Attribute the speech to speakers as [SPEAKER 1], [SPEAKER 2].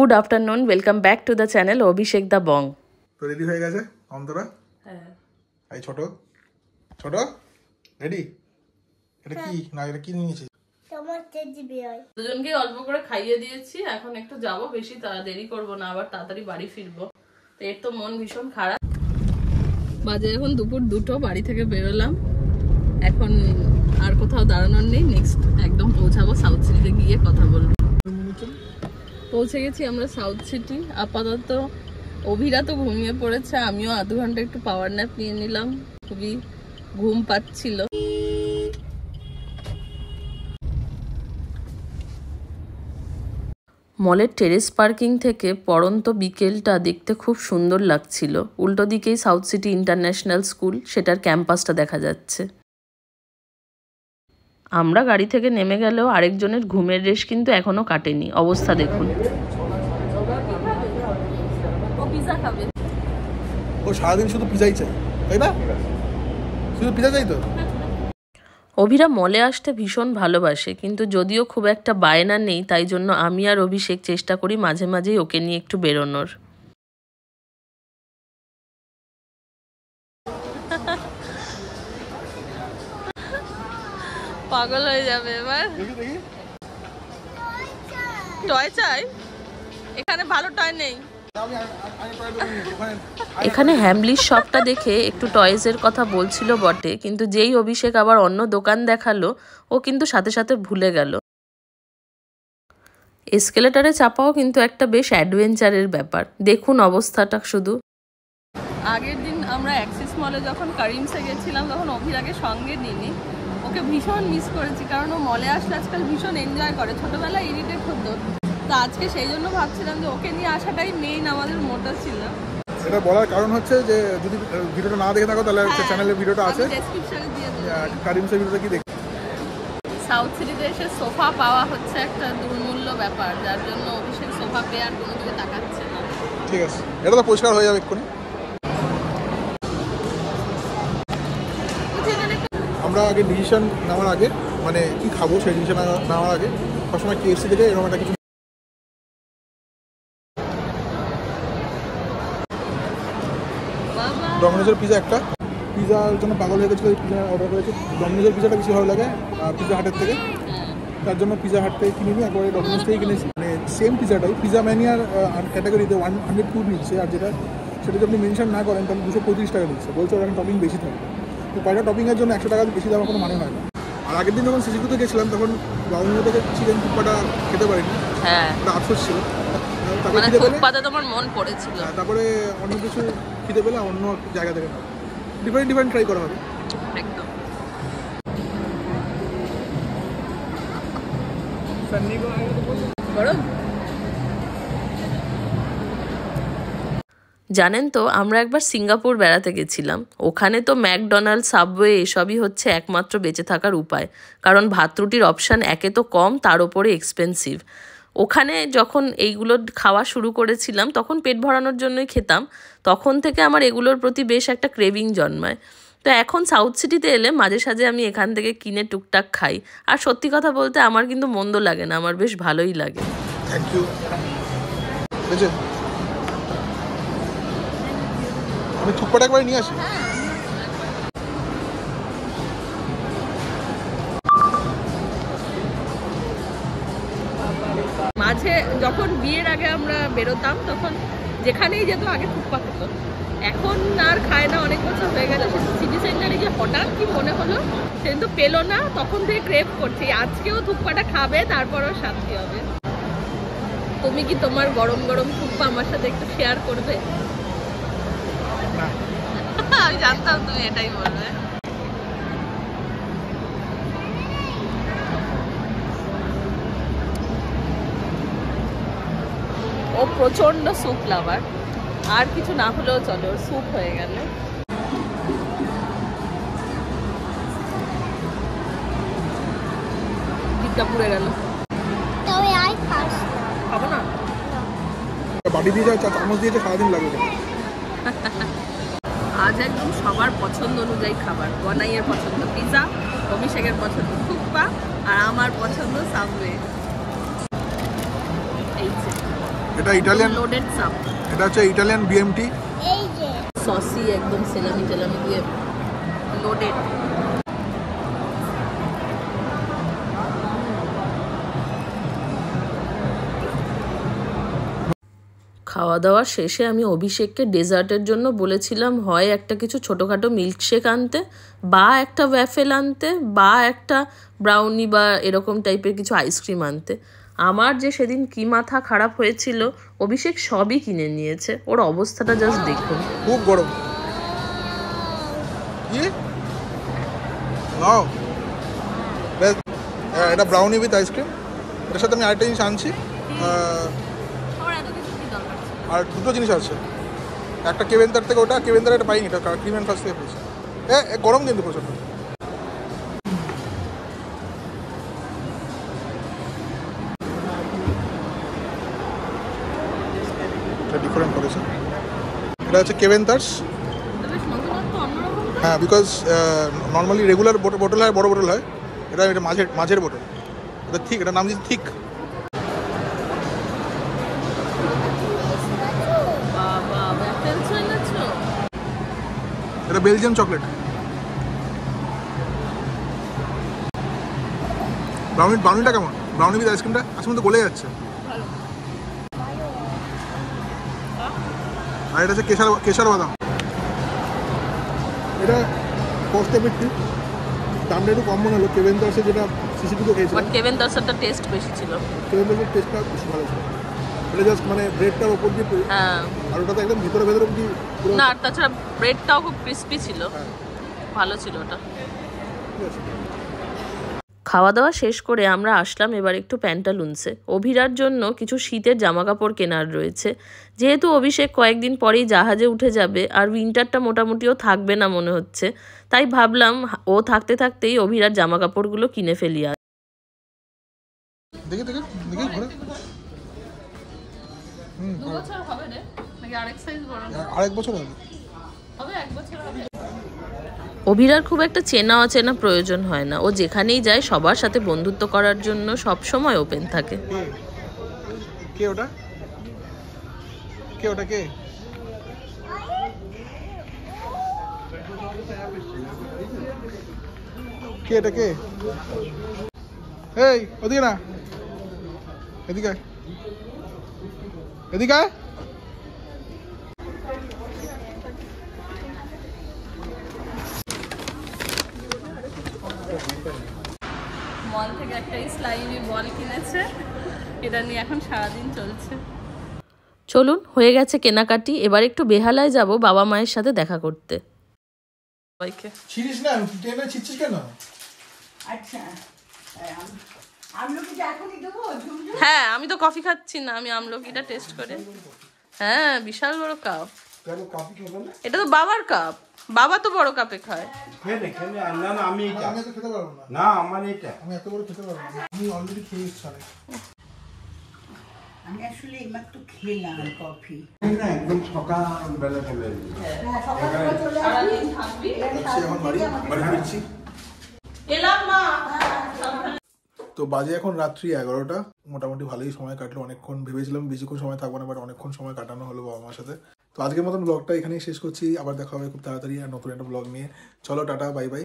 [SPEAKER 1] Good afternoon, welcome back to the channel Abhishek Da Bong.
[SPEAKER 2] তো ready হয়ে গেছে অন্তরা?
[SPEAKER 1] হ্যাঁ।
[SPEAKER 2] এই ছোট ছোট রেডি? এটা কি না, এটা কি নিয়েছিস?
[SPEAKER 1] দুজনকে অল্প করে খাইয়ে দিয়েছি, এখন একটু যাবো, বেশি দেরি করবো না, আবার তাড়াতাড়ি বাড়ি ফিরবো। তো এর তো মন ভীষণ খারাপ। বাজে এখন দুপুর 2টো, বাড়ি থেকে বেরোলাম, এখন আর কোথাও দাঁড়ানোর নেই, নেক্সট একদম পৌঁছাবো সাউথ সিটিতে, গিয়ে কথা বলবো। পৌঁছে গেছি আমরা সাউথ সিটি। আপাতত অভিরা তো ঘুমিয়ে পড়েছে, আমিও আধ ঘন্টা একটু পাওয়ার ন্যাপ নিয়ে নিলাম, খুবই ঘুম পাচ্ছিল। মলের টেরেস পার্কিং থেকে পড়ন্ত বিকেলটা দেখতে খুব সুন্দর লাগছিল। উল্টো দিকেই সাউথ সিটি ইন্টারন্যাশনাল স্কুল, সেটার ক্যাম্পাসটা দেখা যাচ্ছে। আমরা গাড়ি থেকে নেমে গেলেও আরেকজনের ঘুমের রেশ কিন্তু এখনো কাটেনি, অবস্থা দেখুন।
[SPEAKER 2] ও সারাদিন শুধু পিজাই চাই, তাই না? শুধু পিজা চাই তো।
[SPEAKER 1] অভিরা মলে আসতে ভীষণ ভালোবাসে, কিন্তু যদিও খুব একটা বায়না নেই, তাই জন্য আমি আর অভিষেক চেষ্টা করি মাঝে মাঝেই ওকে নিয়ে একটু বেরোনোর। পাগল হয়ে যাবে এবার। টয় চাই? এখানে ভালো টয় নেই। এখানে হ্যামলির শপটা দেখে একটু টয়েজের কথা বলছিল বটে, কিন্তু যেই অভিষেক আবার অন্য দোকান দেখালো, ও কিন্তু সাথে সাথে ভুলে গেল। এসকেলেটারে চাপাও কিন্তু একটা বেশ অ্যাডভেঞ্চারের ব্যাপার, দেখুন অবস্থাটা শুধু। আগের দিন আমরা অ্যাক্সিস মলে যখন কারিমসে গেছিলাম, তখন অভিরাকে সঙ্গে নিইনি, ওকে ভীষণ মিস করেছি, কারণ ও মলে আসলে আজকাল ভীষণ এনজয় করে, ছোটবেলায় ইরিটেট হতো। তো আজকে সেই জন্য ভাবছিলাম যে ওকে নিয়ে আসাটাই মেইন আমাদের মোটো ছিল।
[SPEAKER 2] এটা বলার কারণ হচ্ছে যে যদি ভিডিওটা না দেখে থাকো তাহলে চ্যানেলের ভিডিওটা আছে,
[SPEAKER 1] ডেসক্রিপশনে দিয়ে দেব।
[SPEAKER 2] কারিমসের ভিডিওটা কি দেখি।
[SPEAKER 1] সাউথ সিটিতে এসে সোফা পাওয়া হচ্ছে একটা দুর্মূল্য ব্যাপার, যার জন্য অভিষেক সোফা পেয়ে আর কোনো দিকে তাকাচ্ছে না।
[SPEAKER 2] ঠিক আছে, এটা তো পরিষ্কার হয়ে যাবে এক্ষুনি। আমরা আগে ডিসিশন নেওয়ার আগে, মানে কি খাবো সেই ডিসিশন নেওয়ার আগে সবসময় KFC থেকে এরকম একটা কিছু। ডমিনোজের পিজা একটা, পিজার জন্য পাগল হয়ে গেছিলো, পিজা অর্ডার করেছি। ডমিনোজের পিজাটা বেশি ভালো লাগে পিজা হাটের থেকে, তার জন্য পিজা হাট থেকে কিনিনি, একবারে ডমিনোজ থেকে কিনেছি। মানে সেম পিজাটাই, পিজা ম্যানিয়ার ক্যাটাগরিতে 102 নিচ্ছে, আর যেটা সেটা যদি আপনি মেনশন না করেন তাহলে 235 টাকা নিচ্ছে, বলছে ওরা টপিং বেশি থাকে। তো কয়টা টপিংয়ের জন্য 100 টাকা বেশি দেওয়ার কোনো মানে হয় না। আর আগের দিন যখন সিসিকুতে গেছিলাম তখন বাউন্ন থেকে চিকেন থুপ্পাটা খেতে পারিনি, হ্যাঁ, ওটা আফসোস ছিল।
[SPEAKER 1] তোমার মন পড়েছিল,
[SPEAKER 2] তারপরে অন্য কিছু খিদে পেলে অন্য জায়গা থেকে ডিফারেন্ট ট্রাই করা হবে।
[SPEAKER 1] একদম। জানেন তো, আমরা একবার সিঙ্গাপুর বেড়াতে গেছিলাম, ওখানে তো ম্যাকডোনাল্ড, সাবওয়ে এসবই হচ্ছে একমাত্র বেঁচে থাকার উপায়, কারণ ভাত রুটির অপশান একে তো কম, তার ওপরে এক্সপেন্সিভ। ওখানে যখন এইগুলো খাওয়া শুরু করেছিলাম তখন পেট ভরানোর জন্যই খেতাম, তখন থেকে আমার এগুলোর প্রতি বেশ একটা ক্রেভিং জন্মায়। তো এখন সাউথ সিটিতে এলে মাঝে সাঝে আমি এখান থেকে কিনে টুকটাক খাই, আর সত্যি কথা বলতে আমার কিন্তু মন্দ লাগে না, আমার বেশ ভালোই লাগে।
[SPEAKER 2] Thank you. আমি থুকপাটা একবার নিয়ে আসি।
[SPEAKER 1] মাঝে যখন বিয়ের আগে আমরা বেরোতাম তখন যেখানেই যেত আগে থুকপা খেত, এখন আর খায় না, অনেক বছর হয়ে গেল। সিটি সেন্টারে যে হঠাৎ কি মনে হলো, সে তো পেলো না, তখন থেকে ক্রেভ করছি, আজকেও থুকপাটা খাবে, তারপরও শান্তি হবে। তুমি কি তোমার গরম গরম থুকপা আমার সাথে একটু শেয়ার করবে? আমি জানতাম তুমি এটাই বলবে। ও প্রচন্ড স্যুপ লাভার, আর কিছু না হলেও চলে, ওর স্যুপ হয়ে গেল। জিভটা পুড়ে গেল, খাবো না।
[SPEAKER 2] বাড়ি দিয়ে যায়, চামচ দিয়েছে, সারাদিন লাগবে।
[SPEAKER 1] আজ একদম সবার পছন্দ অনুযায়ী খাবার, বনাইয়ের পছন্দ পিজা, অভিষেকের পছন্দ থুকপা, আর আমার পছন্দ সাবওয়ে। এই
[SPEAKER 2] এটা ইটালিয়ান
[SPEAKER 1] লোডেড সাপ,
[SPEAKER 2] এটা হচ্ছে ইটালিয়ান বিএমটি,
[SPEAKER 1] সসি একদম সেলামি টেলামি দিয়ে লোডেড। খাওয়া দাওয়ার শেষে আমি অভিষেককে ডেজার্টের জন্য বলেছিলাম হয় একটা কিছু ছোটোখাটো মিল্কশেক আনতে, বা একটা ওয়াফেল আনতে, বা একটা ব্রাউনি বা এরকম টাইপের কিছু আইসক্রিম আনতে। আমার যে সেদিন কি মাথা খারাপ হয়েছিল, অভিষেক সবই কিনে নিয়েছে। ওর অবস্থাটা জাস্ট দেখুন।
[SPEAKER 2] খুব গরম। কি নাও, এটা ব্রাউনি উইথ আইসক্রিম। এটার সাথে আমি আরেকটা জিনিস আনছি, আর দুটো জিনিস আছে। একটা কেভেন্দার থেকে, ওটা কেভেন্দার এটা পাইনি, এটা ক্রিম অ্যান্ড ফার্স্ট থেকে পেয়েছি। গরম কিন্তু প্রচণ্ড। এটা ডিফারেন্ট করেছে। এটা হচ্ছে কেভেন্দার্স। হ্যাঁ, বিকজ নর্মালি রেগুলার বোতল হয়, বড় বোতল হয়, এটা মাঝের বোতল। এটা থিক, এটার নাম দিচ্ছে থিক। এটা বেলজিয়াম চকলেট। ব্রাউনিটা কেমন? ব্রাউনি উইথ আইসক্রিমটা আজকে তো গলে যাচ্ছে। আর এটা হচ্ছে কেশর বাদাম। এটা কস্ট এফেক্টিভ, দামটা একটু কম মনে হলো কেভেন্দার্সের, যেটা সিসিটিভিতে খেয়েছিলাম।
[SPEAKER 1] বাট কেভেন্দার্সেরটা টেস্ট বেশি ছিল,
[SPEAKER 2] কেভেন্দার্সের টেস্টটা বেশি ভালো ছিল। এটা জাস্ট মানে ব্রেডটার ওপর দিয়ে,
[SPEAKER 1] হ্যাঁ,
[SPEAKER 2] আর ওটা তো একদম ভিতরে অবধি
[SPEAKER 1] না, আর তাছাড়া ব্রেডটাও খুব ক্রিস্পি ছিল, ভালো ছিল ওটা। খাওয়া দাওয়া শেষ করে আমরা আসলাম এবার একটু প্যান্টালুন্সে। অভিরার জন্য কিছু শীতের জামা কাপড় কেনার রয়েছে। যেহেতু অভিষেক কয়েকদিন পরেই জাহাজে উঠে যাবে, আর উইন্টারটা মোটামুটিও থাকবে না মনে হচ্ছে, তাই ভাবলাম ও থাকতে থাকতেই অভিরার জামা কাপড়গুলো কিনে ফেলি। আর
[SPEAKER 2] আরেক বছর হবে।
[SPEAKER 1] অভিরার খুব একটা চেনা অচেনা প্রয়োজন হয় না, ও যেখানেই যায় সবার সাথে বন্ধুত্ব করার জন্য সব সময় ওপেন থাকে।
[SPEAKER 2] কে ওটা? কে ওটা? কে? কে এটা? কে? এই ওদিকে না, এদিকে এদিকে।
[SPEAKER 1] মল থেকে একটা স্লাইমি বল কিনেছে, এটা নিয়ে এখন সারাদিন চলছে। চলুন, হয়ে গেছে কেনাকাটি, এবার একটু বেহালায় যাব বাবা মায়ের সাথে দেখা করতে।
[SPEAKER 2] ছিড়িস না, টেনে ছিড়ছিস কেন?
[SPEAKER 3] আচ্ছা, আমলকিটা এখনই দেবো?
[SPEAKER 1] হ্যাঁ, আমি তো কফি খাচ্ছি না, আমি আমলকিটা টেস্ট করে। হ্যাঁ, বিশাল বড় কাপ। এটা তো বাবার কাপ, বাবা তো বড় কাপে খায়।
[SPEAKER 2] আমি তো খেতে পারবো না।
[SPEAKER 4] না, আমার এটা
[SPEAKER 2] আমি এত বড় খেতে পারবো না, আমি অলরেডি খেয়ে এসেছি।
[SPEAKER 3] আমি আসলে এইমাত্র খেলাম কফি।
[SPEAKER 4] না, একদম সকালবেলা চলে
[SPEAKER 2] আসছি। তো বাজে এখন রাত্রি 11টা। মোটামুটি ভালোই সময় কাটলো, অনেকক্ষণ ভেবেছিলাম বেশিক্ষণ সময় থাকবো না, বাট অনেকক্ষণ সময় কাটানো হলো বাবা মার সাথে। তো আজকের মতন ব্লগটা এখানেই শেষ করছি, আবার দেখা হবে খুব তাড়াতাড়ি আর নতুন একটা ব্লগ নিয়ে। চলো, টাটা, বাই বাই।